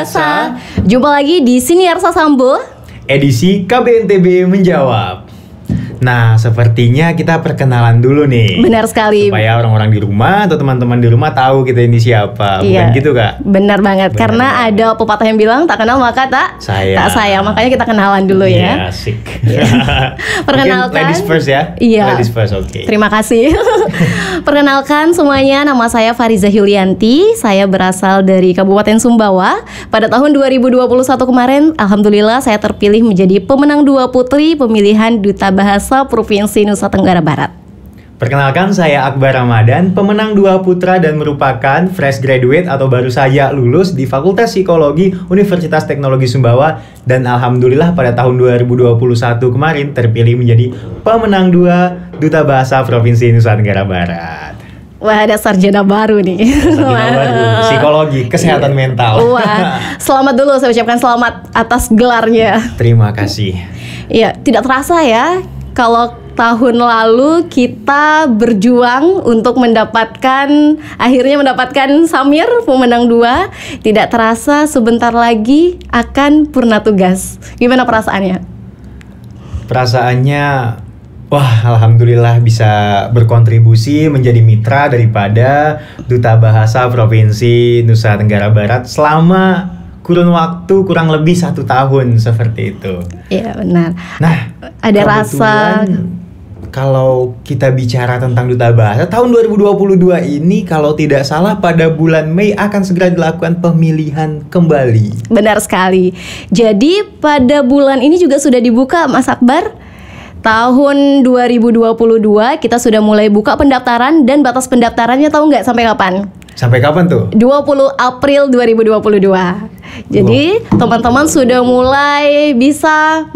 Bahasa. Jumpa lagi di Siniar Sasambo, edisi KBNTB Menjawab. Nah, sepertinya kita perkenalan dulu nih. Benar sekali. Supaya orang-orang di rumah atau teman-teman di rumah tahu kita ini siapa. Bukan gitu, Kak? Benar banget. Benar Karena banget. ada pepatah yang bilang tak kenal maka tak sayang. Makanya kita kenalan dulu ya. Iya, asik. Perkenalkan. Mungkin ladies first ya. Iya. Ladies first, oke. Terima kasih. Perkenalkan semuanya, nama saya Fariza Yulianti. Saya berasal dari Kabupaten Sumbawa. Pada tahun 2021 kemarin, alhamdulillah saya terpilih menjadi pemenang 2 putri pemilihan Duta Bahasa Provinsi Nusa Tenggara Barat. Perkenalkan, saya Akbar Ramadan, pemenang 2 putra dan merupakan fresh graduate atau baru saja lulus di Fakultas Psikologi Universitas Teknologi Sumbawa, dan alhamdulillah pada tahun 2021 kemarin terpilih menjadi pemenang 2 Duta Bahasa Provinsi Nusa Tenggara Barat. Wah, ada sarjana baru nih. Sarjana baru, psikologi, kesehatan mental. Wah, selamat dulu, saya ucapkan selamat atas gelarnya. Terima kasih. Iya, tidak terasa ya, kalau tahun lalu kita berjuang untuk akhirnya mendapatkan Samir pemenang 2. Tidak terasa sebentar lagi akan purna tugas. Gimana perasaannya? Perasaannya, wah, alhamdulillah bisa berkontribusi menjadi mitra daripada Duta Bahasa Provinsi Nusa Tenggara Barat selama kurun waktu kurang lebih 1 tahun seperti itu. Iya, benar. Nah, ada rasa kalau kita bicara tentang Duta Bahasa tahun 2022 ini, kalau tidak salah pada bulan Mei akan segera dilakukan pemilihan kembali. Benar sekali. Jadi pada bulan ini juga sudah dibuka, Mas Akbar. Tahun 2022 kita sudah mulai buka pendaftaran, dan batas pendaftarannya tahu nggak sampai kapan? Sampai kapan tuh? 20 April 2022. Jadi teman-teman sudah mulai bisa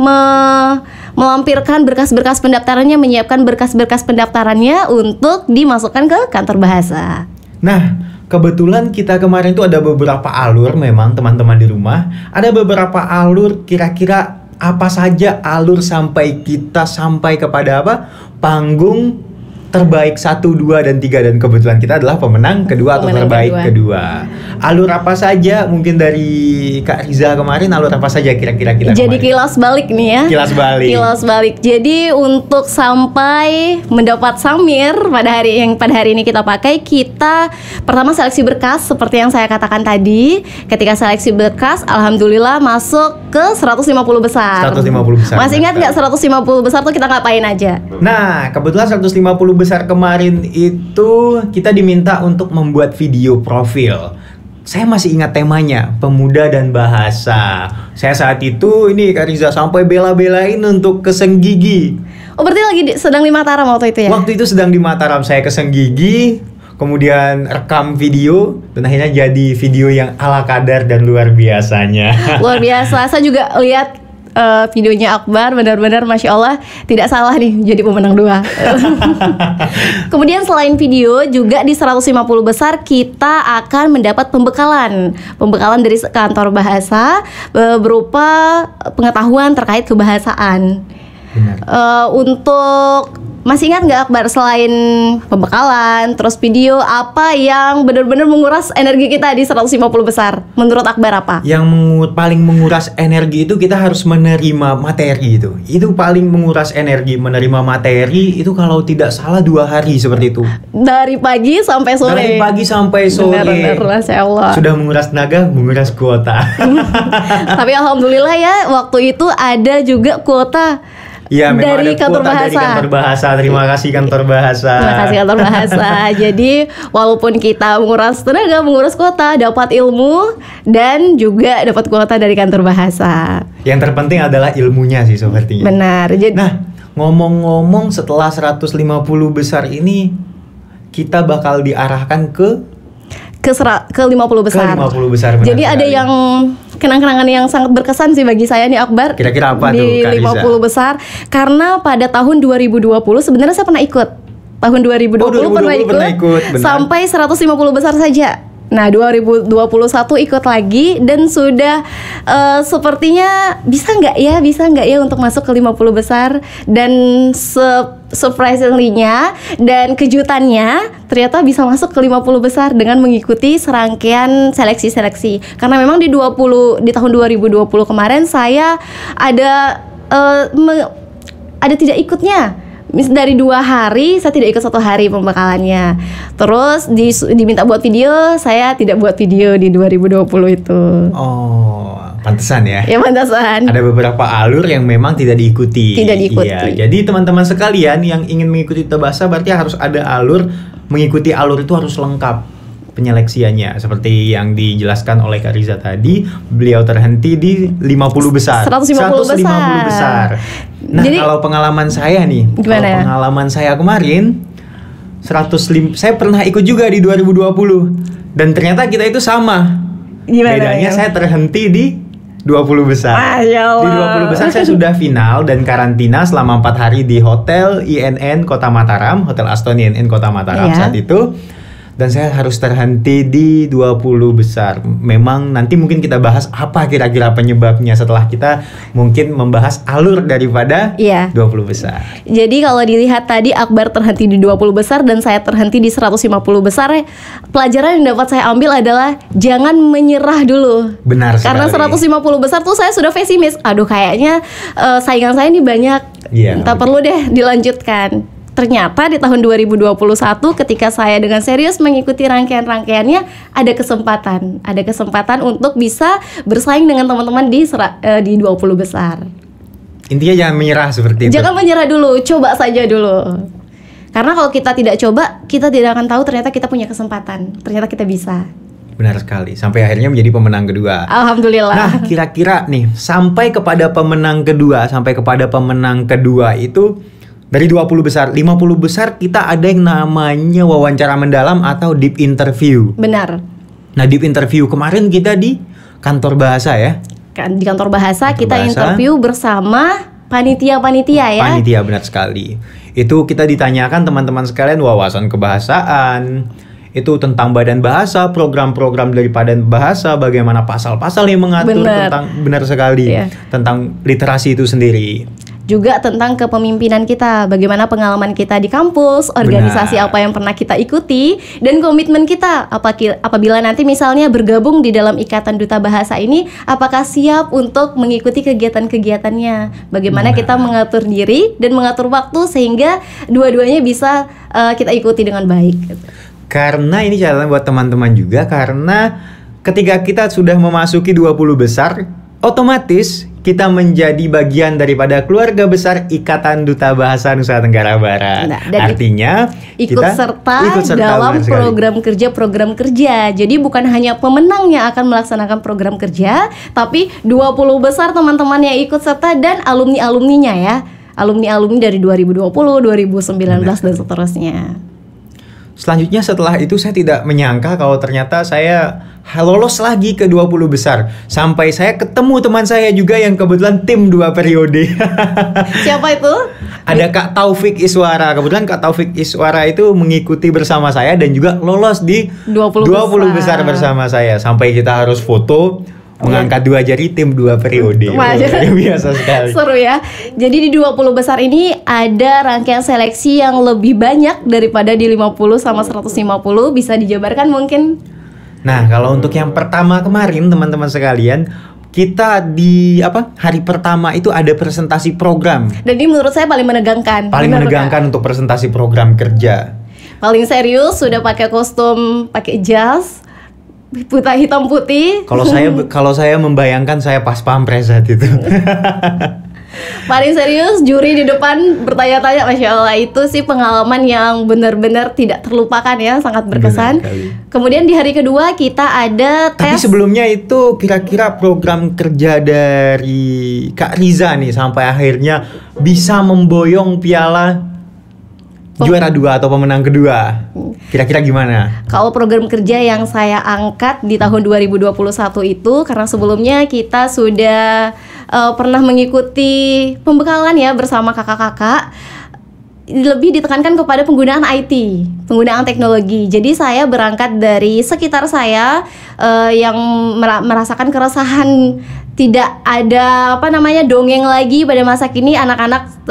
melampirkan berkas-berkas pendaftarannya, menyiapkan berkas-berkas pendaftarannya untuk dimasukkan ke kantor bahasa. Nah, kebetulan kita kemarin tuh ada beberapa alur, memang teman-teman di rumah. Ada beberapa alur, kira-kira apa saja alur sampai kita sampai kepada apa? Panggung terbaik 1, 2, dan 3, dan kebetulan kita adalah pemenang kedua atau terbaik kedua. Alur apa saja? Mungkin dari Kak Riza kemarin, alur apa saja kira-kira kita Jadi kemarin? kilas balik nih ya. Kilas balik. Kilas balik. Jadi untuk sampai mendapat Samir pada hari ini kita pakai, kita pertama seleksi berkas seperti yang saya katakan tadi. Ketika seleksi berkas, alhamdulillah masuk ke 150 besar. 150 besar. Masih ingat nggak 150 besar tuh kita ngapain aja? Nah, kebetulan 150 besar kemarin itu kita diminta untuk membuat video profil. Saya masih ingat temanya, pemuda dan bahasa. Saya saat itu ini Kak Riza sampai bela-belain untuk ke Senggigi. Oh, berarti lagi sedang di Mataram waktu itu ya? Waktu itu sedang di Mataram, saya ke Senggigi, kemudian rekam video, dan akhirnya jadi video yang ala kadar dan luar biasanya. Luar biasa. Saya juga lihat videonya Akbar, benar-benar Masya Allah, tidak salah nih jadi pemenang 2. Kemudian selain video, juga di 150 besar kita akan mendapat pembekalan dari kantor bahasa berupa pengetahuan terkait kebahasaan. Benar. Untuk masih ingat nggak Akbar, selain pembekalan terus video, apa yang benar-benar menguras energi kita di 150 besar? Menurut Akbar apa? Yang paling menguras energi itu kita harus menerima materi itu. Itu paling menguras energi, menerima materi itu kalau tidak salah 2 hari seperti itu. Dari pagi sampai sore. Dari pagi sampai sore. Benar, Masya Allah. Sudah menguras tenaga, menguras kuota. Tapi alhamdulillah ya, waktu itu ada juga kuota. Iya, memang dari ada kantor kuota bahasa. dari kantor bahasa. Terima kasih kantor bahasa. Terima kasih kantor bahasa. Jadi walaupun kita menguras tenaga, menguras kuota, dapat ilmu dan juga dapat kuota dari kantor bahasa. Yang terpenting adalah ilmunya sih sepertinya. Benar. Nah, ngomong-ngomong, setelah 150 besar ini kita bakal diarahkan ke 50 besar. Ke 50 besar. Jadi ada sekali. yang kenang-kenangan yang sangat berkesan sih bagi saya nih Akbar. Kira-kira apa tuh, di Kak Riza? 50 besar, karena pada tahun 2020 sebenarnya saya pernah ikut. Tahun 2020, pernah ikut benar. sampai 150 besar saja. Nah, 2021 ikut lagi dan sudah sepertinya bisa nggak ya untuk masuk ke 50 besar, dan surprisingly-nya dan kejutannya ternyata bisa masuk ke 50 besar dengan mengikuti serangkaian seleksi-seleksi. Karena memang di tahun 2020 kemarin saya ada tidak ikutnya. Dari 2 hari saya tidak ikut 1 hari pembekalannya. Terus diminta buat video, saya tidak buat video di 2020 itu. Oh, pantesan ya. Ya pantesan. Ada beberapa alur yang memang tidak diikuti. Tidak diikuti. Iya, jadi teman-teman sekalian yang ingin mengikuti Duta Bahasa berarti harus ada alur. Mengikuti alur itu harus lengkap penyeleksiannya. Seperti yang dijelaskan oleh Kak Riza tadi, beliau terhenti di 50 besar. 150 besar. Nah, jadi, kalau pengalaman saya nih, pengalaman saya kemarin 105, saya pernah ikut juga di 2020 dan ternyata kita itu sama. Gimana bedanya ya? Saya terhenti di 20 besar. Di 20 besar saya sudah final dan karantina selama 4 hari di Hotel INN Kota Mataram, Hotel Aston INN Kota Mataram saat itu. Dan saya harus terhenti di 20 besar. Memang nanti mungkin kita bahas apa kira-kira penyebabnya setelah kita mungkin membahas alur daripada 20 besar. Jadi kalau dilihat tadi Akbar terhenti di 20 besar dan saya terhenti di 150 besar, pelajaran yang dapat saya ambil adalah jangan menyerah dulu. Benar sekali. Karena 150 besar tuh saya sudah pesimis. Aduh kayaknya saingan saya ini banyak. Tak perlu deh dilanjutkan. Ternyata di tahun 2021 ketika saya dengan serius mengikuti rangkaian-rangkaiannya ada kesempatan untuk bisa bersaing dengan teman-teman di 20 besar. Intinya jangan menyerah seperti itu. Jangan menyerah dulu, coba saja dulu. Karena kalau kita tidak coba, kita tidak akan tahu ternyata kita punya kesempatan. Ternyata kita bisa. Benar sekali, sampai akhirnya menjadi pemenang kedua. Alhamdulillah. Nah, kira-kira nih, sampai kepada pemenang kedua itu dari 20 besar, 50 besar kita ada yang namanya wawancara mendalam atau deep interview. Benar. Nah, deep interview kemarin kita di kantor bahasa ya. Di kantor bahasa kita interview bersama panitia-panitia ya. Panitia, benar sekali. Itu kita ditanyakan teman-teman sekalian wawasan kebahasaan, itu tentang badan bahasa, program-program dari badan bahasa, bagaimana pasal-pasal yang mengatur tentang benar sekali tentang literasi itu sendiri. Juga tentang kepemimpinan kita, bagaimana pengalaman kita di kampus, organisasi apa yang pernah kita ikuti, dan komitmen kita apabila nanti misalnya bergabung di dalam Ikatan Duta Bahasa ini, apakah siap untuk mengikuti kegiatan-kegiatannya, bagaimana kita mengatur diri dan mengatur waktu sehingga dua-duanya bisa kita ikuti dengan baik. Karena ini catatan buat teman-teman juga, karena ketika kita sudah memasuki 20 besar, otomatis kita menjadi bagian daripada keluarga besar Ikatan Duta Bahasa Nusa Tenggara Barat. Artinya ikut serta dalam program kerja. Jadi bukan hanya pemenang yang akan melaksanakan program kerja, tapi 20 besar teman-teman yang ikut serta dan alumni-alumninya ya. Alumni-alumni dari 2020, 2019 dan seterusnya. Selanjutnya setelah itu saya tidak menyangka kalau ternyata saya lolos lagi ke 20 besar. Sampai saya ketemu teman saya juga yang kebetulan tim 2 periode. Siapa itu? Ada Kak Taufik Iswara. Kebetulan Kak Taufik Iswara itu mengikuti bersama saya dan juga lolos di 20 besar bersama saya. Sampai kita harus foto mengangkat 2 jari tim 2 periode. Biasa sekali. Seru ya. Jadi di 20 besar ini ada rangkaian seleksi yang lebih banyak daripada di 50 sama 150. Bisa dijabarkan mungkin? Nah, kalau untuk yang pertama kemarin teman-teman sekalian, kita di hari pertama itu ada presentasi program. Dan ini menurut saya paling menegangkan. Untuk presentasi program kerja. Paling serius, sudah pakai kostum, pakai jas, hitam putih. Kalau saya membayangkan saya pas pampres saat itu. Paling serius, juri di depan bertanya-tanya, Masya Allah, itu sih pengalaman yang benar-benar tidak terlupakan ya, sangat berkesan. Kemudian di hari kedua kita ada tes. Tapi sebelumnya itu kira-kira program kerja dari Kak Riza nih sampai akhirnya bisa memboyong piala juara 2 atau pemenang kedua. Kira-kira gimana? Kalau program kerja yang saya angkat di tahun 2021 itu, karena sebelumnya kita sudah pernah mengikuti pembekalan ya bersama kakak-kakak, lebih ditekankan kepada penggunaan IT, penggunaan teknologi. Jadi saya berangkat dari sekitar saya yang merasakan keresahan tidak ada dongeng lagi pada masa kini. Anak-anak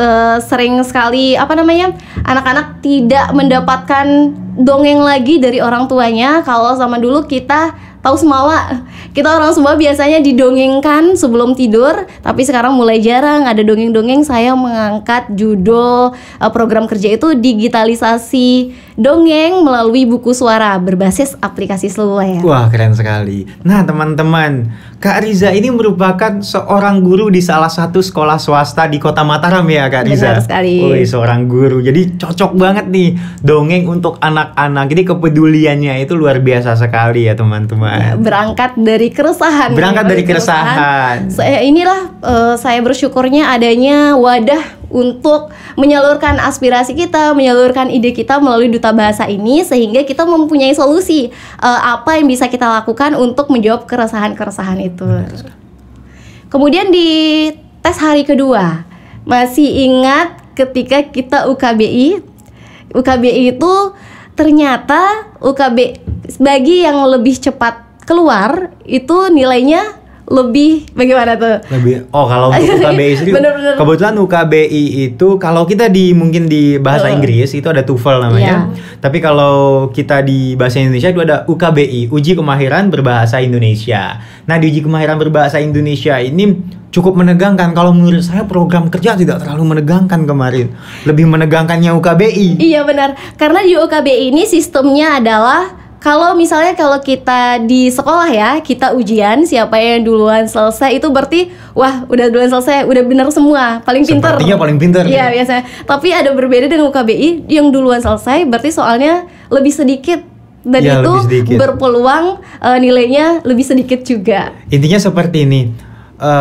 sering sekali anak-anak tidak mendapatkan dongeng lagi dari orang tuanya. Kalau zaman dulu kita tahu semawa, kita orang Sumba biasanya didongengkan sebelum tidur, tapi sekarang mulai jarang ada dongeng-dongeng. Saya mengangkat judul program kerja itu digitalisasi dongeng melalui buku suara berbasis aplikasi seluler. Wah, keren sekali. Nah, teman-teman, Kak Riza ini merupakan seorang guru di salah satu sekolah swasta di Kota Mataram ya, Kak Riza? Benar sekali. Wih, seorang guru. Jadi cocok banget nih dongeng untuk anak-anak. Jadi kepeduliannya itu luar biasa sekali ya, teman-teman. Ya, berangkat dari keresahan. Saya bersyukurnya adanya wadah untuk menyalurkan aspirasi kita, menyalurkan ide kita melalui Duta Bahasa ini, sehingga kita mempunyai solusi apa yang bisa kita lakukan untuk menjawab keresahan-keresahan itu. Kemudian di tes hari kedua, masih ingat ketika kita UKBI itu ternyata bagi yang lebih cepat keluar itu nilainya lebih bagaimana tuh? Kalau untuk UKBI sendiri, kebetulan UKBI itu kalau kita mungkin di bahasa Inggris itu ada TOEFL namanya. Tapi kalau kita di bahasa Indonesia itu ada UKBI, Uji Kemahiran Berbahasa Indonesia. Nah, di Uji Kemahiran Berbahasa Indonesia ini cukup menegangkan. Kalau menurut saya program kerja tidak terlalu menegangkan kemarin. Lebih menegangkannya UKBI. Iya benar. Karena di UKBI ini sistemnya adalah kalau kita di sekolah ya, kita ujian siapa yang duluan selesai itu berarti wah udah duluan selesai, udah benar semua, paling pintar. Sepertinya paling pintar. Iya biasanya. Tapi ada berbeda dengan UKBI yang duluan selesai berarti soalnya lebih sedikit dan ya, itu berpeluang nilainya lebih sedikit juga. Intinya seperti ini.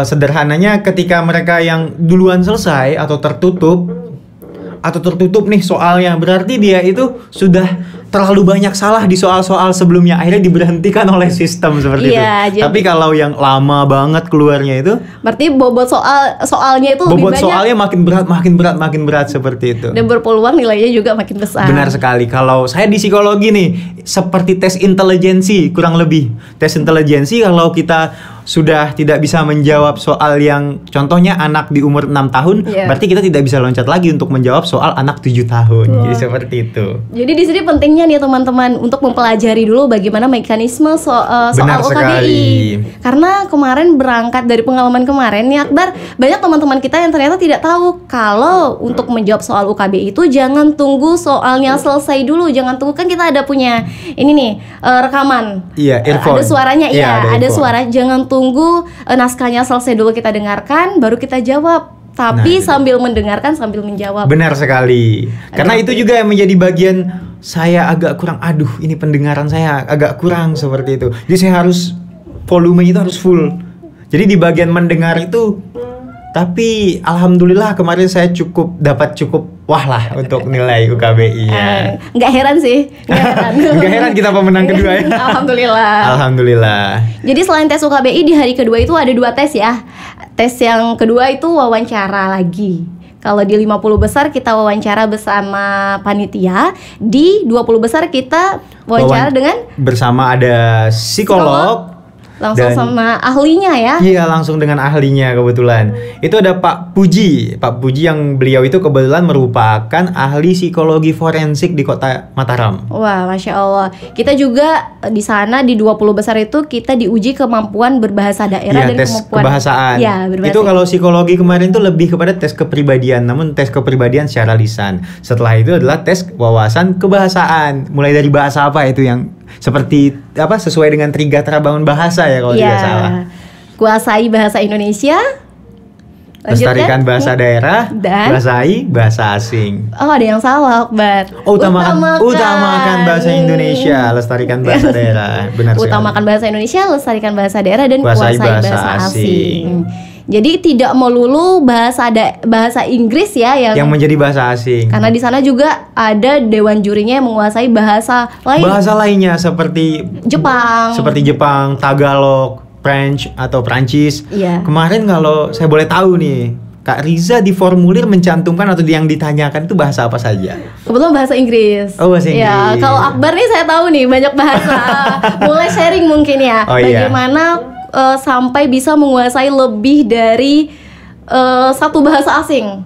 Sederhananya ketika mereka yang duluan selesai atau tertutup nih soalnya, berarti dia itu sudah terlalu banyak salah di soal-soal sebelumnya, akhirnya diberhentikan oleh sistem seperti itu. Tapi kalau yang lama banget keluarnya itu berarti bobot soalnya itu lebih banyak. Soalnya makin berat seperti itu. Dan berpeluang nilainya juga makin besar. Benar sekali. Kalau saya di psikologi nih seperti tes intelijensi kurang lebih. Tes intelijensi kalau kita sudah tidak bisa menjawab soal yang contohnya anak di umur 6 tahun, berarti kita tidak bisa loncat lagi untuk menjawab soal anak 7 tahun. Jadi seperti itu. Jadi di sini pentingnya nih teman-teman untuk mempelajari dulu bagaimana mekanisme soal UKBI. Karena kemarin berangkat dari pengalaman kemarin nih Akbar, banyak teman-teman kita yang ternyata tidak tahu kalau untuk menjawab soal UKBI itu jangan tunggu soalnya selesai dulu, jangan tunggu, kan kita ada punya ini nih rekaman. Iya, earphone. Ada suaranya, ada suara. Jangan tunggu naskahnya selesai dulu kita dengarkan baru kita jawab. Tapi sambil mendengarkan sambil menjawab. Benar sekali. Karena itu juga yang menjadi bagian saya agak kurang. Aduh, ini pendengaran saya agak kurang seperti itu. Jadi saya harus volume itu harus full. Jadi di bagian mendengar itu, tapi alhamdulillah kemarin saya dapat cukup wah lah untuk nilai UKBI-nya. Nggak heran sih. Nggak heran kita pemenang kedua ya. Alhamdulillah. Jadi selain tes UKBI di hari kedua itu ada 2 tes ya. Tes yang kedua itu wawancara lagi. Kalau di 50 besar kita wawancara bersama panitia, di 20 besar kita wawancara dengan bersama ada psikolog. Langsung sama ahlinya ya? Iya, langsung dengan ahlinya kebetulan. Itu ada Pak Puji yang beliau itu kebetulan merupakan ahli psikologi forensik di Kota Mataram. Wah, Masya Allah. Kita juga di sana di 20 besar itu kita diuji kemampuan berbahasa daerah dan tes kemampuan kebahasaan. Ya, itu kalau psikologi kemarin itu lebih kepada tes kepribadian, namun tes kepribadian secara lisan. Setelah itu adalah tes wawasan kebahasaan. Mulai dari bahasa apa itu yang seperti apa sesuai dengan Trigatra Bangun Bahasa ya kalau tidak salah. Kuasai bahasa Indonesia, lestarikan bahasa daerah, dan kuasai bahasa asing. Oh, ada yang salah, Akbar. Utamakan bahasa Indonesia, lestarikan bahasa daerah. Benar sekali. Utamakan bahasa Indonesia, lestarikan bahasa daerah dan kuasai bahasa asing. Jadi tidak melulu bahasa Inggris ya yang menjadi bahasa asing. Karena di sana juga ada dewan jurinya yang menguasai bahasa lain. Bahasa lainnya seperti Jepang, Tagalog, French atau Prancis. Kemarin kalau saya boleh tahu nih, Kak Riza di formulir mencantumkan atau yang ditanyakan itu bahasa apa saja? Kebetulan bahasa Inggris. Oh, bahasa Inggris. Ya, kalau Akbar nih saya tahu nih banyak bahasa. Mulai sharing mungkin ya. Bagaimana sampai bisa menguasai lebih dari satu bahasa asing.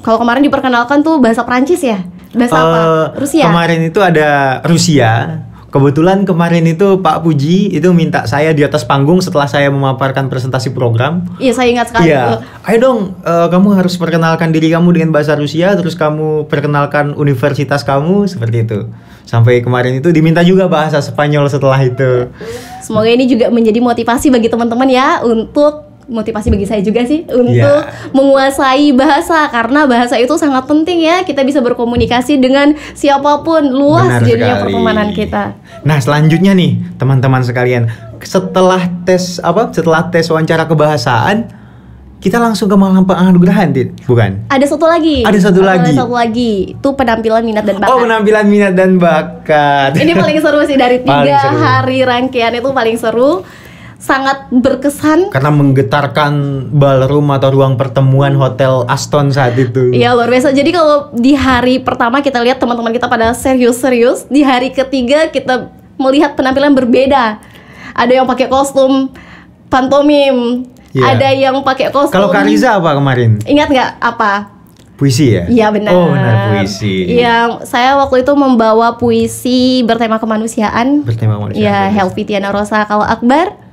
Kalau kemarin diperkenalkan tuh bahasa Prancis ya? Bahasa apa? Rusia? Kemarin itu ada Rusia. Kebetulan kemarin itu Pak Puji itu minta saya di atas panggung setelah saya memaparkan presentasi program. Iya, saya ingat sekali. Iya, ayo dong, kamu harus perkenalkan diri kamu dengan bahasa Rusia, terus kamu perkenalkan universitas kamu, seperti itu. Sampai kemarin itu diminta juga bahasa Spanyol setelah itu. Semoga ini juga menjadi motivasi bagi teman-teman ya, untuk motivasi bagi saya juga sih untuk menguasai bahasa, karena bahasa itu sangat penting ya, kita bisa berkomunikasi dengan siapapun, luas jadinya pertemanan kita. Nah, selanjutnya nih teman-teman sekalian, setelah tes wawancara kebahasaan, kita langsung ke malam penganugerahan, bukan? Ada satu lagi. Itu penampilan minat dan bakat. Oh, penampilan minat dan bakat. Ini paling seru sih dari 3 hari rangkaian, itu paling seru. Sangat berkesan karena menggetarkan ballroom atau ruang pertemuan Hotel Aston saat itu. Iya, luar biasa. Jadi kalau di hari pertama kita lihat teman-teman kita pada serius-serius, di hari ketiga kita melihat penampilan berbeda. Ada yang pakai kostum pantomim, ada yang pakai kostum. Kalau Kak Riza apa kemarin? Ingat nggak apa? Puisi ya? Iya, benar. Oh, benar, puisi. Yang saya waktu itu membawa puisi bertema kemanusiaan. Iya, Helvitiana Rosa. Kalau Akbar?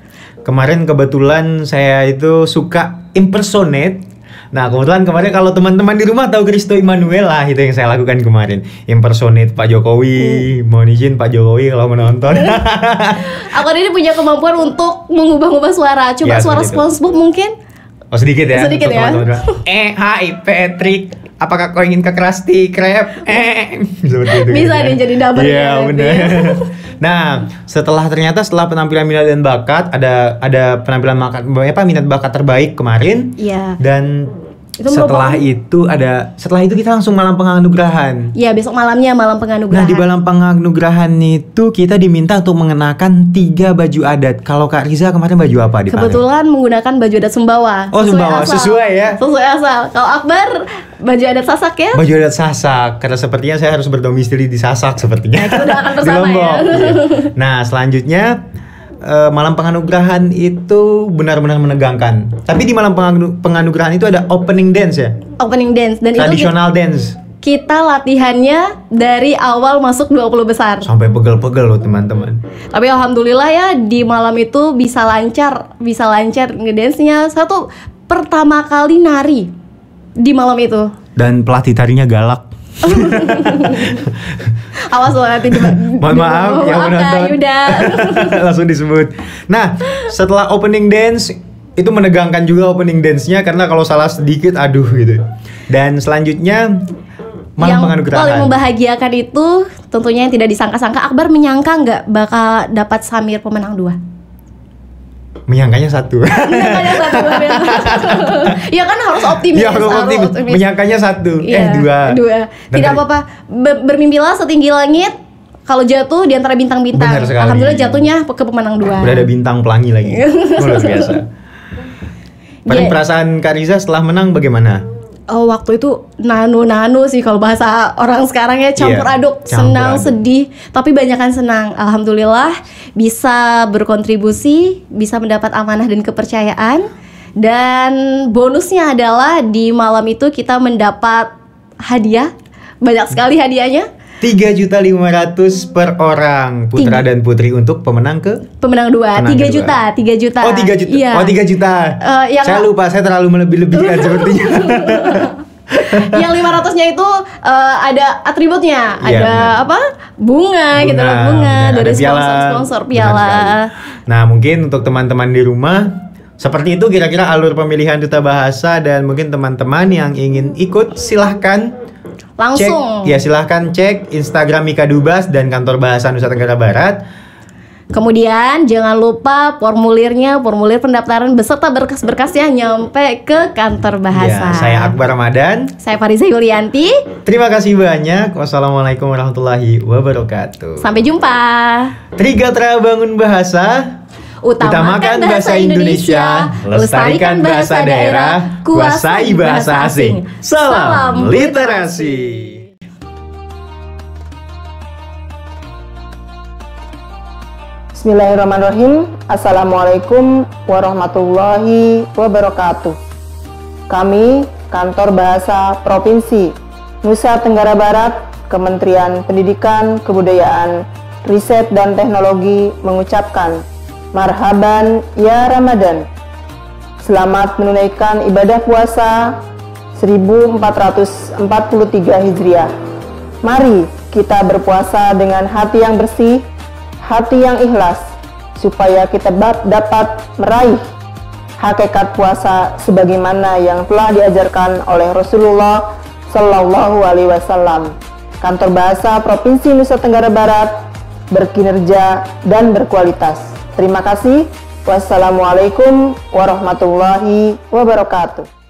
Kemarin kebetulan saya itu suka impersonate. Nah, kebetulan kemarin kalau teman-teman di rumah tahu Christo Immanuel lah, itu yang saya lakukan kemarin. Impersonate Pak Jokowi. Mohon izin Pak Jokowi kalau menonton. Aku ini punya kemampuan untuk mengubah-ubah suara. Coba ya, suara SpongeBob mungkin? Oh, sedikit ya. Sedikit ya. Hai Patrick, apakah kau ingin ke Krusty Krab? Seperti itu. Bisa nih jadi double. Iya, benar. Nah, setelah penampilan minat dan bakat, ada penampilan minat bakat terbaik kemarin. Iya. Dan setelah itu kita langsung malam penganugerahan. Iya, besok malamnya malam penganugerahan. Nah, di malam penganugerahan itu kita diminta untuk mengenakan 3 baju adat. Kalau Kak Riza kemarin baju apa dipakai? Kebetulan menggunakan baju adat Sumbawa. Oh, Sumbawa, sesuai ya. Sesuai asal. Kalau Akbar baju adat Sasak ya? Baju adat Sasak, karena sepertinya saya harus berdomisili di Sasak sepertinya. Nah, kita udah akan bersama ya. Nah, selanjutnya malam penganugerahan itu benar-benar menegangkan. Tapi di malam penganugerahan itu ada opening dance ya? Opening dance. Dan traditional dance. Kita latihannya dari awal masuk 20 besar. Sampai pegel-pegel loh teman-teman. Tapi alhamdulillah ya, di malam itu bisa lancar ngedance-nya. Saya tuh pertama kali nari di malam itu. Dan pelatih tarinya galak. Awas loh nanti mohon maaf yang menonton. Langsung disebut. Nah, setelah opening dance itu menegangkan juga opening dance-nya, karena kalau salah sedikit aduh gitu. Dan selanjutnya malam penganugerahan. Yang paling membahagiakan itu tentunya yang tidak disangka-sangka. Akbar menyangka nggak bakal dapat Samir pemenang 2? Menyangkanya 1. Ya kan harus optimis. Ya, harus optimis. Menyangkanya 1. Ya, 2. Tidak apa-apa. Bermimpilah setinggi langit. Kalau jatuh di antara bintang-bintang. Alhamdulillah jatuhnya ke pemenang 2. Udah ada bintang pelangi lagi. Luar biasa. Perasaan Kak Riza setelah menang bagaimana? Oh, waktu itu nano sih kalau bahasa orang sekarang ya, campur aduk, senang, sedih, tapi banyakan senang. Alhamdulillah bisa berkontribusi, bisa mendapat amanah dan kepercayaan. Dan bonusnya adalah di malam itu kita mendapat hadiah, banyak sekali hadiahnya. 3.500.000 per orang, putra dan putri, untuk pemenang 2. 3 juta. Oh, 3 juta. Iya. Oh, 3 juta. Saya lupa, saya terlalu melebih-lebihkan sepertinya. Yang 500-nya itu ada atributnya, ada apa? Bunga gitu loh, bunga dari sponsor piala. Nah, mungkin untuk teman-teman di rumah, seperti itu kira-kira alur pemilihan duta bahasa, dan mungkin teman-teman yang ingin ikut silahkan langsung silahkan cek Instagram Mika Dubas dan Kantor Bahasa Nusa Tenggara Barat. Kemudian jangan lupa formulir pendaftaran beserta berkas-berkasnya nyampe ke Kantor Bahasa. Ya, saya Akbar Ramadan. Saya Fariza Yulianti. Terima kasih banyak. Wassalamualaikum warahmatullahi wabarakatuh. Sampai jumpa. Trigatra Bangun Bahasa. Utamakan bahasa Indonesia, lestarikan bahasa daerah, kuasai bahasa asing. Salam literasi. Bismillahirrahmanirrahim. Assalamualaikum warahmatullahi wabarakatuh. Kami, Kantor Bahasa Provinsi Nusa Tenggara Barat, Kementerian Pendidikan, Kebudayaan, Riset dan Teknologi mengucapkan marhaban ya Ramadan. Selamat menunaikan ibadah puasa 1443 Hijriah. Mari kita berpuasa dengan hati yang bersih, hati yang ikhlas, supaya kita dapat meraih hakikat puasa sebagaimana yang telah diajarkan oleh Rasulullah Sallallahu Alaihi Wasallam. Kantor Bahasa Provinsi Nusa Tenggara Barat berkinerja dan berkualitas. Terima kasih. Wassalamualaikum warahmatullahi wabarakatuh.